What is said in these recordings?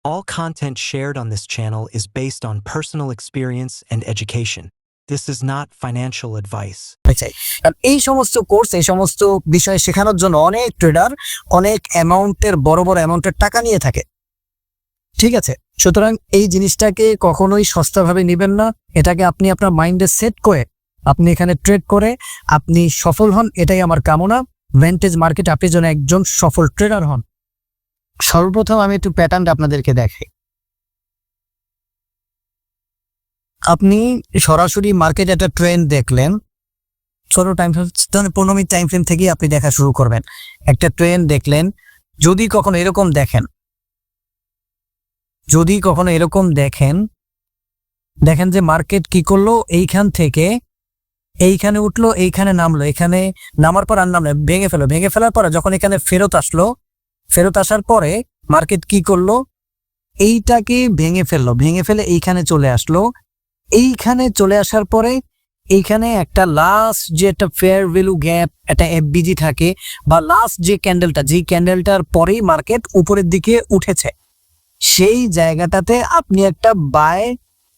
All content shared on this channel is based on personal experience and education. This is not financial advice. কারণ এই সমস্ত course, এই সমস্ত বিষয় শেখানোর জন্য অনেক ট্রেডার অনেক বড় অ্যামাউন্টের টাকা নিয়ে থাকে। ঠিক আছে, সুতরাং এই জিনিসটাকে কখনোই সস্তাভাবে নেবেন না। এটাকে আপনি আপনার মাইন্ডে সেট করে আপনি এখানে ট্রেড করে আপনি সফল হন, এটাই আমার কামনা। ভ্যান্টেজ মার্কেট আপনি যেন একজন সফল ট্রেডার হন। সর্বপ্রথম আমি একটু প্যাটার্নটা আপনাদেরকে দেখাই। আপনি সরাসরি মার্কেট একটা ট্রেন্ড দেখলেন, ছোট time frame 15 minute time frame থেকে আপনি দেখা শুরু করবেন। একটা ট্রেন্ড দেখলেন, যদি কখনো এরকম দেখেন যে মার্কেট কি করলো, এইখান থেকে এইখানে উঠলো, এইখানে নামলো, এখানে নামার পর আর নামলো, ভেঙে ফেলার পরে যখন এখানে ফেরত আসার পরে মার্কেট কি করলো, এইটাকে ভেঙে ফেলে এইখানে চলে আসলো। এইখানে চলে আসার পরে এইখানে একটা লাস্ট যে একটা ফেয়ার ভ্যালু গ্যাপ, একটা এফবিজি থাকে, বা লাস্ট যে ক্যান্ডেলটার পরেই মার্কেট উপরের দিকে উঠেছে, সেই জায়গাটাতে আপনি একটা বাই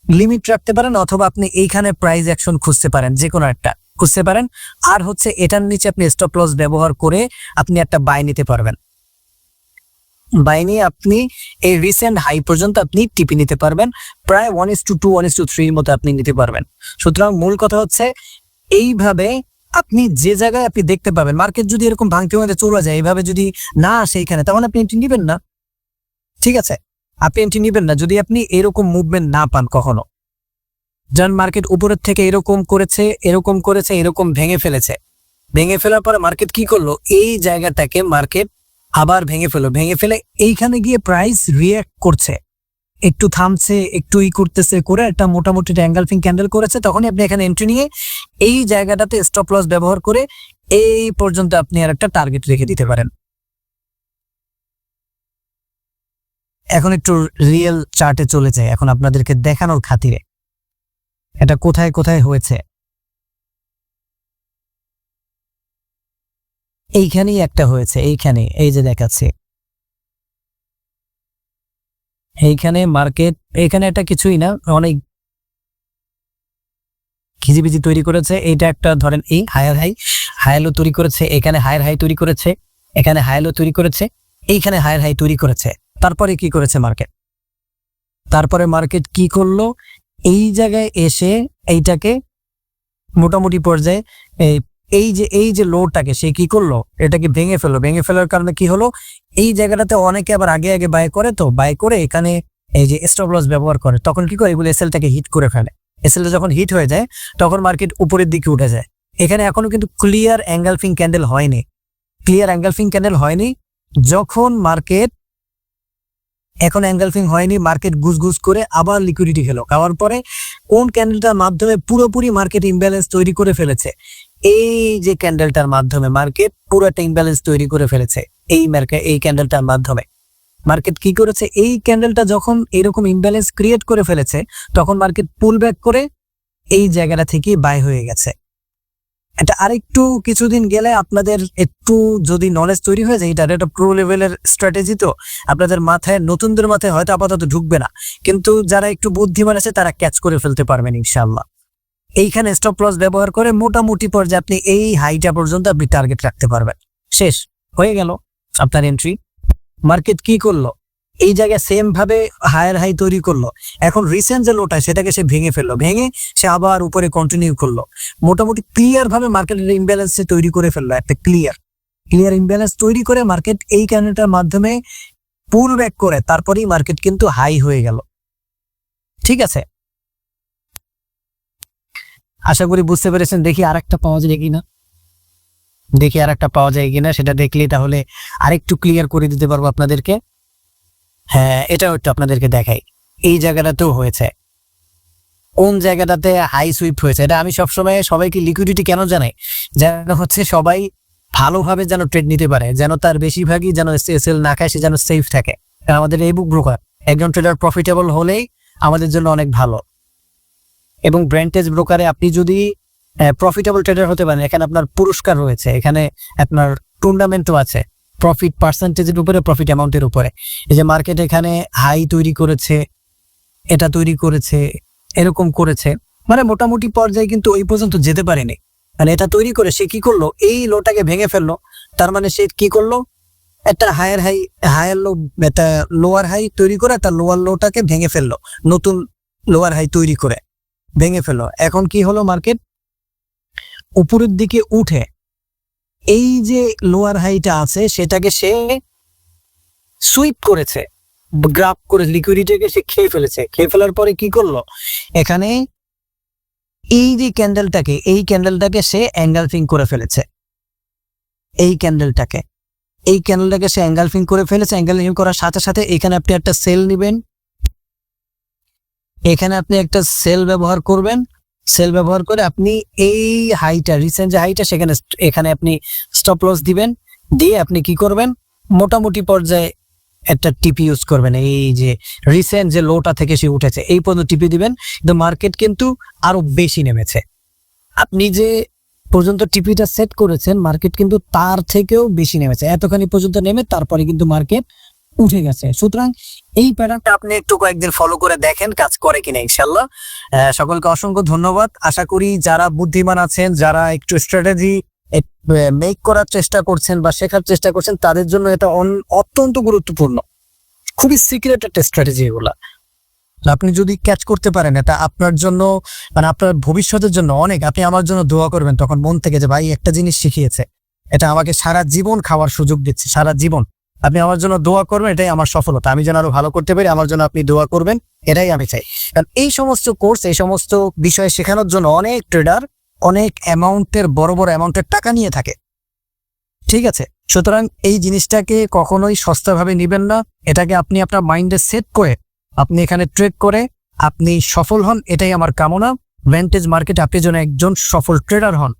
লিমিট রাখতে পারেন, অথবা আপনি এইখানে প্রাইস অ্যাকশন খুঁজতে পারেন, যে কোনো একটা খুঁজতে পারেন। আর হচ্ছে এটার নিচে আপনি স্টপ লস ব্যবহার করে আপনি একটা বাই নিতে পারবেন। বাই নিয়ে আপনি এই রিসেন্ট হাই পর্যন্ত আপনি টিপি নিতে পারবেন, প্রায় 1:2 1:3 মতো আপনি নিতে পারবেন। সুতরাং মূল কথা হচ্ছে এইভাবে আপনি যে জায়গায় আপনি দেখতে পাবেন মার্কেট যদি এরকম ভাঙতে চলে যায়, এইভাবে যদি না আসে এইখানে, তাহলে আপনি এন্ট্রি নিবেন না। ঠিক আছে, আপনি এন্ট্রি নিবেন না যদি আপনি এরকম মুভমেন্ট না পান কখনো। যার মার্কেট উপরের থেকে এরকম করেছে, এরকম ভেঙে ফেলার পরে মার্কেট কি করলো, এই জায়গাটাকে মার্কেট আবার ভেঙে ফেলে এইখানে গিয়ে প্রাইস রিঅ্যাক্ট করছে, একটু থামছে, একটু করতেছে, করে একটা মোটামুটি এঙ্গালফিং ক্যান্ডেল করেছে। তখনই আপনি এখানে এন্ট্রি নিয়ে এই জায়গাটাতে স্টপ লস ব্যবহার করে এই পর্যন্ত আপনি আর একটা টার্গেট রেখে দিতে পারেন। এখন একটু রিয়েল চার্টে চলে যায়, এখন আপনাদেরকে দেখানোর খাতিরে এটা কোথায় কোথায় হয়েছে। এইখানেই একটা হয়েছে, এইখানে এই যে দেখাচ্ছে, এইখানে মার্কেট, এইখানে একটা কিছুই না, অনেক খিজিবিজি তৈরি করেছে। এইটা একটা ধরেন এই হায়ার লো তৈরি করেছে, এখানে হায়ার হাই তৈরি করেছে, এখানে হায়ার লো তৈরি করেছে, এইখানে হায়ার হাই তৈরি করেছে। তারপরে কি করেছে মার্কেট, কি করলো, এই জায়গায় এসে এইটাকে মোটামুটি পর্যায়ে এই যে লোডটাকে সে কি করলো, এটাকে ভেঙে ফেলার কারণে কি হলো, এই জায়গাটাতে অনেকে আবার আগে বাই করে, তো বাই করে এখানে এই যে স্টপ লস ব্যবহার করে, তখন কি করে, এগুলো এসএলটাকে হিট করে ফেলে। এসএলটা যখন হিট হয়ে যায় তখন মার্কেট উপরের দিকে উঠে যায়। এখানে এখনো কিন্তু ক্লিয়ার অ্যাঙ্গেলফিং ক্যান্ডেল হয়নি। যখন মার্কেট এখন অ্যাঙ্গেলফিং হয়নি, মার্কেট গুজগুজ করে আবার লিকুইডিটি খেলো, খাওয়ার পরে কোন ক্যান্ডেলটার মাধ্যমে পুরোপুরি মার্কেট ইমব্যালেন্স তৈরি করে ফেলেছে, এই যে ক্যান্ডেলটার মাধ্যমে মার্কেট পুরো একটা ইমব্যালেন্স তৈরি করে ফেলেছে। এই ক্যান্ডেলটার মাধ্যমে মার্কেট কি করেছে, এই ক্যান্ডেলটা যখন এরকম ইমব্যালেন্স ক্রিয়েট করে ফেলেছে, তখন মার্কেট পুল ব্যাক করে এই জায়গাটা থেকে বাই হয়ে গেছে। এটা আরেকটু কিছুদিন গেলে আপনাদের একটু যদি নলেজ তৈরি হয়ে যায়, এটা একটা প্রো লেভেলের স্ট্র্যাটেজি, তো আপনাদের মাথায়, নতুনদের মাথায় হয়তো আপাতত ঢুকবে না, কিন্তু যারা একটু বুদ্ধিমান আছে তারা ক্যাচ করে ফেলতে পারবেন ইনশাআল্লাহ। এইখানে স্টপ লস ব্যবহার করে মোটামুটি পর্যায়ে আপনি এই হাইটা পর্যন্ত আপনি টার্গেট রাখতে পারবেন। শেষ হয়ে গেল আপনার এন্ট্রি। মার্কেট কি করলো, এই জায়গায় সেম ভাবে হায়ার হাই তৈরি করলো। এখন রিসেন্ট যে লোটা সেটাকে সে ভেঙে সে আবার উপরে কন্টিনিউ করলো। মোটামুটি ক্লিয়ার ভাবে মার্কেটের ইমব্যালেন্স তৈরি করে ফেললো, একটা ক্লিয়ার ইমব্যালেন্স তৈরি করে মার্কেট এই ক্যান্ডেলটার মাধ্যমে পুল ব্যাক করে তারপরেই মার্কেট কিন্তু হাই হয়ে গেল। ঠিক আছে, আশা করি বুঝতে পেরেছেন। দেখি আর একটা পাওয়া যায় কিনা, সেটা দেখলে তাহলে আরেকটু ক্লিয়ার করে দিতে পারবো আপনাদেরকে। হ্যাঁ, এটাও একটু আপনাদেরকে দেখাই। এই জায়গাটাতেও হয়েছে, কোন জায়গাটাতে হাই সুইপ হয়েছে। এটা আমি সবসময় সবাইকে লিকুইডিটি কেন জানাই, যেন হচ্ছে সবাই ভালোভাবে যেন ট্রেড নিতে পারে, যেন তার বেশিরভাগই যেন এসএল না খায়, সে যেন সেফ থাকে। আমাদের এই বুক ব্রোকার একজন ট্রেডার প্রফিটেবল হলেই আমাদের জন্য অনেক ভালো। এবং ব্র্যান্টেজ ব্রোকারে আপনি যদি প্রফিটেবল ট্রেডার হতে পারেন, এখানে আপনার পুরস্কার রয়েছে, এখানে আপনার টুর্নামেন্টও আছে। প্রফিট পার্সেন্টেজের উপরে, প্রফিট অ্যামাউন্টের উপরে। এই যে মার্কেট এখানে হাই তৈরি করেছে, এটা তৈরি করেছে, এরকম করেছে, মানে মোটামুটি পর্যায়ে কিন্তু ওই পর্যন্ত যেতে পারেনি। মানে এটা তৈরি করে সে কি করলো, এই লোটাকে ভেঙে ফেললো। তার মানে সে কি করলো, একটা হায়ার লো, একটা লোয়ার হাই তৈরি করে তার লোয়ার লোটাকে ভেঙে ফেললো, নতুন লোয়ার হাই তৈরি করে ভেঙে ফেললো। এখন কি হলো, মার্কেট উপরের দিকে উঠে এই যে লোয়ার হাইটা আছে সেটাকে সে সুইপ করেছে, গ্রাব করে লিকুইডিটিকে সে খেয়ে ফেলেছে। খেয়ে ফেলার পরে কি করলো, এখানে এই যে ক্যান্ডেলটাকে সে এঙ্গালফিং করে ফেলেছে। এই ক্যান্ডেলটাকে সে এঙ্গালফিং করে ফেলেছে। এঙ্গালফিং করার সাথে সাথে এখানে আপনি একটা সেল নেবেন, এখানে আপনি একটা সেল ব্যবহার করবেন। সেল ব্যবহার করে আপনি এই হাইটা, রিসেন্ট যে হাইটা, এখানে আপনি স্টপ লস দিবেন। দিয়ে আপনি কি করবেন, মোটামুটি পর্যায়ে একটা টিপি ইউজ করবেন। এই যে রিসেন্ট যে লোটা থেকে সে উঠেছে এই পর্যন্ত টিপি দিবেন। কিন্তু মার্কেট কিন্তু আরো বেশি নেমেছে। আপনি যে পর্যন্ত টিপিটা সেট করেছেন মার্কেট কিন্তু তার থেকেও বেশি নেমেছে, এতখানি পর্যন্ত নেমে তারপরে কিন্তু মার্কেট উঠে গেছে। সুতরাং এই প্যাটার্নটা আপনি একটু কয়েকদিন ফলো করে দেখেন কাজ করে কিনা, ইনশাল্লাহ। সকলকে অসংখ্য ধন্যবাদ। আশা করি যারা বুদ্ধিমান আছেন, যারা একটু স্ট্র্যাটেজি মেক করার চেষ্টা করছেন বা শেখার চেষ্টা করছেন, তাদের জন্য এটা অত্যন্ত গুরুত্বপূর্ণ, খুবই সিক্রেট একটা স্ট্র্যাটেজি এগুলা। আপনি যদি ক্যাচ করতে পারেন এটা আপনার জন্য, মানে আপনার ভবিষ্যতের জন্য অনেক। আপনি আমার জন্য দোয়া করবেন তখন মন থেকে, যে ভাই একটা জিনিস শিখিয়েছে, এটা আমাকে সারা জীবন খাওয়ার সুযোগ দিচ্ছে, সারা জীবন। আপনি আমার জন্য দোয়া করবেন, এটাই আমার সফলতা। আমি যেন আরো ভালো করতে পারি, আমার জন্য আপনি দোয়া করবেন, এটাই আমি চাই। কারণ এই সমস্ত কোর্স, এই সমস্ত বিষয় শেখানোর জন্য অনেক ট্রেডার অনেক অ্যামাউন্টের, বড় বড় অ্যামাউন্টের টাকা নিয়ে থাকে, ঠিক আছে? সুতরাং এই জিনিসটাকে কখনোই সস্তাভাবে নেবেন না। এটাকে আপনি আপনার মাইন্ডে সেট করে আপনি এখানে ট্রেড করে আপনি সফল হন, এটাই আমার কামনা। ভ্যান্টেজ মার্কেট আপনি যেন একজন সফল ট্রেডার হন,